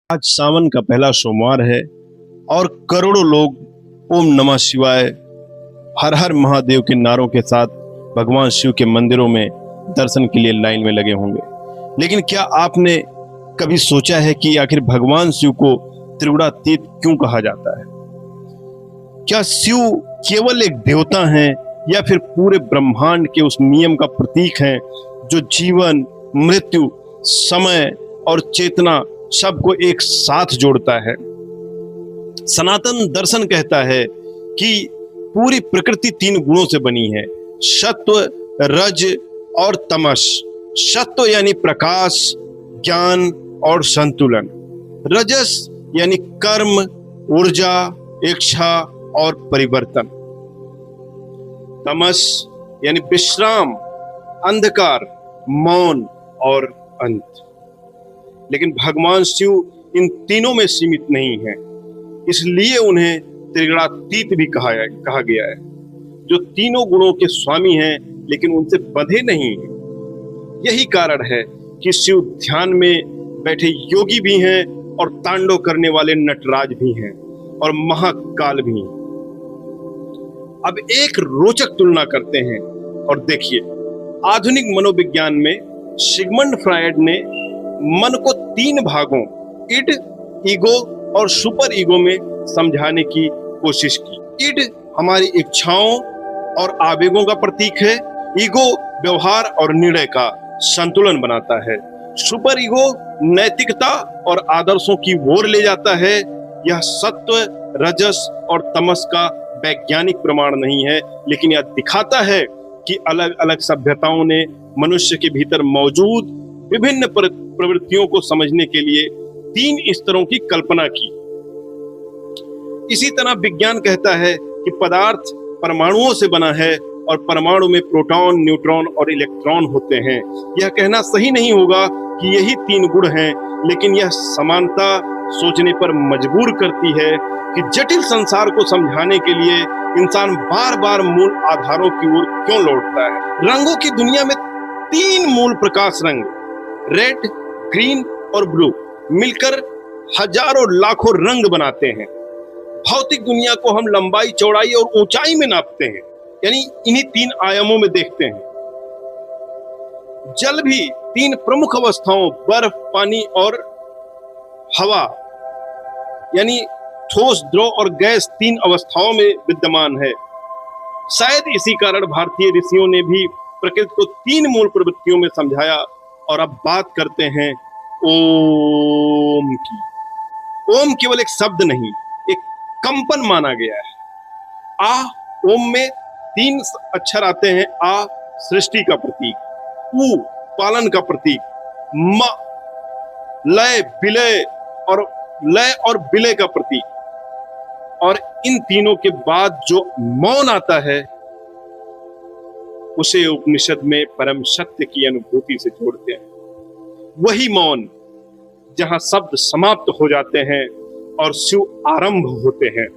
आज सावन का पहला सोमवार है और करोड़ों लोग ओम नमः शिवाय हर हर महादेव के नारों के साथ भगवान शिव के मंदिरों में दर्शन के लिए लाइन में लगे होंगे। लेकिन क्या आपने कभी सोचा है कि आखिर भगवान शिव को त्रिगुणातीत क्यों कहा जाता है? क्या शिव केवल एक देवता हैं या फिर पूरे ब्रह्मांड के उस नियम का प्रतीक हैं जो जीवन, मृत्यु, समय और चेतना सबको एक साथ जोड़ता है? सनातन दर्शन कहता है कि पूरी प्रकृति 3 गुणों से बनी है, सत्व, रज और तमस। सत्व यानी प्रकाश, ज्ञान और संतुलन। रजस यानी कर्म, ऊर्जा, इच्छा और परिवर्तन। तमस यानी विश्राम, अंधकार, मौन और अंत। लेकिन भगवान शिव इन तीनों में सीमित नहीं है, इसलिए उन्हें त्रिगुणातीत भी कहा गया है, जो तीनों गुणों के स्वामी हैं लेकिन उनसे बंधे नहीं हैं। यही कारण है कि शिव ध्यान में बैठे योगी भी हैं और तांडव करने वाले नटराज भी हैं और महाकाल भी हैं। अब एक रोचक तुलना करते हैं और देखिए, आधुनिक मनोविज्ञान में सिगमंड फ्रायड ने मन को 3 भागों इड, ईगो और सुपर ईगो में समझाने की कोशिश की। इड हमारी इच्छाओं और आवेगों का प्रतीक है। ईगो व्यवहार और निर्णय का संतुलन बनाता है। सुपर ईगो नैतिकता और आदर्शों की ओर ले जाता है। यह सत्व, रजस और तमस का वैज्ञानिक प्रमाण नहीं है, लेकिन यह दिखाता है कि अलग अलग सभ्यताओं ने मनुष्य के भीतर मौजूद विभिन्न प्रवृत्तियों को समझने के लिए 3 स्तरों की कल्पना की। इसी तरह विज्ञान कहता है कि पदार्थ परमाणुओं से बना है और परमाणु में प्रोटॉन, न्यूट्रॉन और इलेक्ट्रॉन होते हैं। यह कहना सही नहीं होगा कि यही 3 गुण हैं, लेकिन यह समानता सोचने पर मजबूर करती है कि जटिल संसार को समझाने के लिए इंसान बार बार मूल आधारों की ओर क्यों लौटता है। रंगों की दुनिया में 3 मूल प्रकाश रंग, रेड, ग्रीन और ब्लू, मिलकर हजारों लाखों रंग बनाते हैं। भौतिक दुनिया को हम लंबाई, चौड़ाई और ऊंचाई में नापते हैं, यानी इन्हीं 3 आयामों में देखते हैं। जल भी 3 प्रमुख अवस्थाओं, बर्फ, पानी और हवा, यानी ठोस, द्रव और गैस 3 अवस्थाओं में विद्यमान है। शायद इसी कारण भारतीय ऋषियों ने भी प्रकृति को 3 मूल प्रवृत्तियों में समझाया। और अब बात करते हैं ओम की। ओम केवल एक शब्द नहीं, एक कंपन माना गया है। आ, ओम में 3 अक्षर आते हैं। आ सृष्टि का प्रतीक, उ पालन का प्रतीक, म लय, विलय और विलय का प्रतीक। और इन तीनों के बाद जो मौन आता है, उसे उपनिषद में परम सत्य की अनुभूति से जोड़ते हैं। वही मौन जहां शब्द समाप्त हो जाते हैं और शिव आरंभ होते हैं।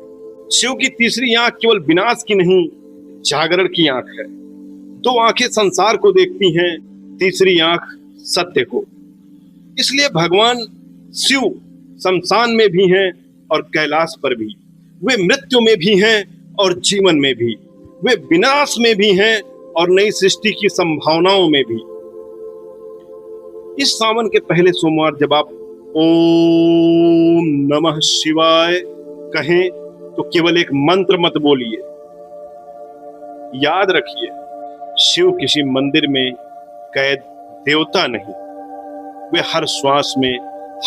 शिव की तीसरी आंख केवल विनाश की नहीं, जागरण की आंख है। 2 आंखें संसार को देखती हैं, तीसरी आंख सत्य को। इसलिए भगवान शिव शमशान में भी हैं और कैलाश पर भी। वे मृत्यु में भी हैं और जीवन में भी। वे विनाश में भी हैं और नई सृष्टि की संभावनाओं में भी। इस सावन के पहले सोमवार जब आप ओम नमः शिवाय कहें तो केवल एक मंत्र मत बोलिए। याद रखिए, शिव किसी मंदिर में कैद देवता नहीं। वे हर श्वास में,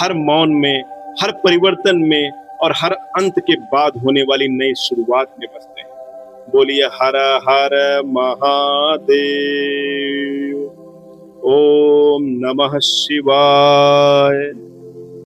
हर मौन में, हर परिवर्तन में और हर अंत के बाद होने वाली नई शुरुआत में बसते हैं। बोलिए हर हर महादेव, ओम नमः शिवाय।